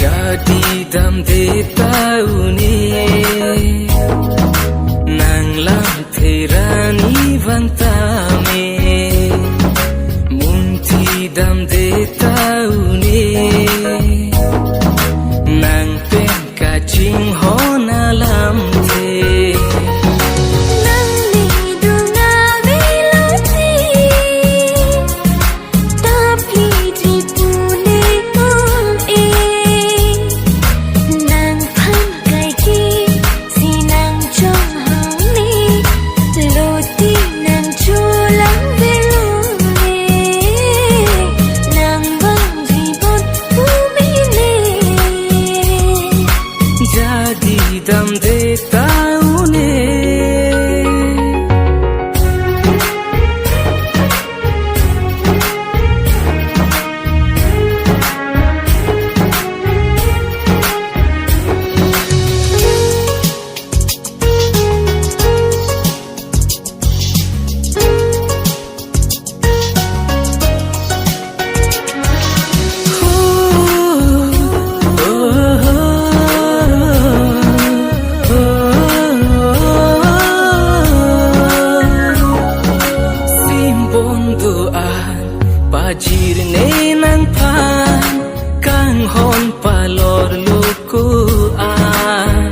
jadi damde taune nang lam therani vantame munti damde taune nang pen kaching hona lam the jadi damde taune pajir ne nang phan kang hon palor luku an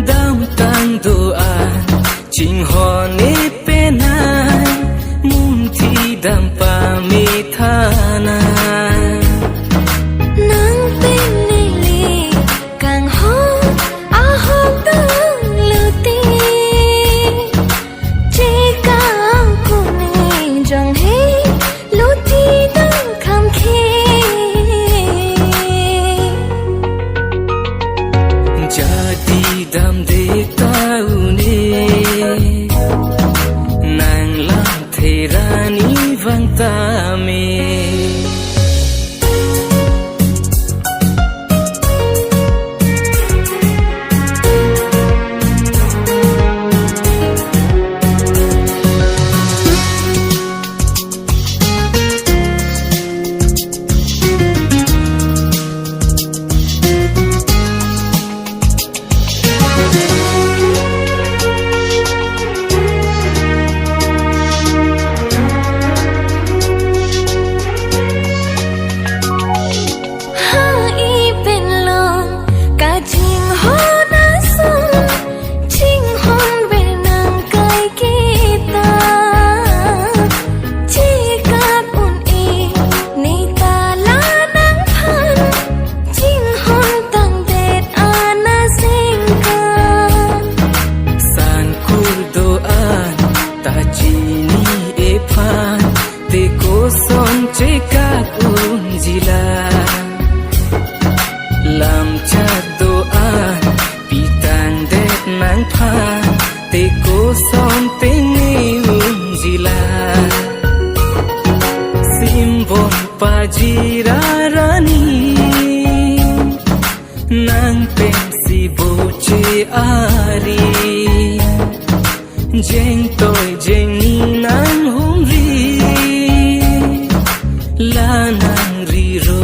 dam tan do an ching hon ne penan mum thi dam pa mi thana nang pen ne le kang hon a hon tang lu ti che ka ko ne jang he jadi damde taune nang lam therani vantame son cekak unjila lam chat doan pitan det nang phan te ko son te ni unjila simbon pajira rani nang pensi boche ari jeng toy jeng ni nang hungri la nang ri ro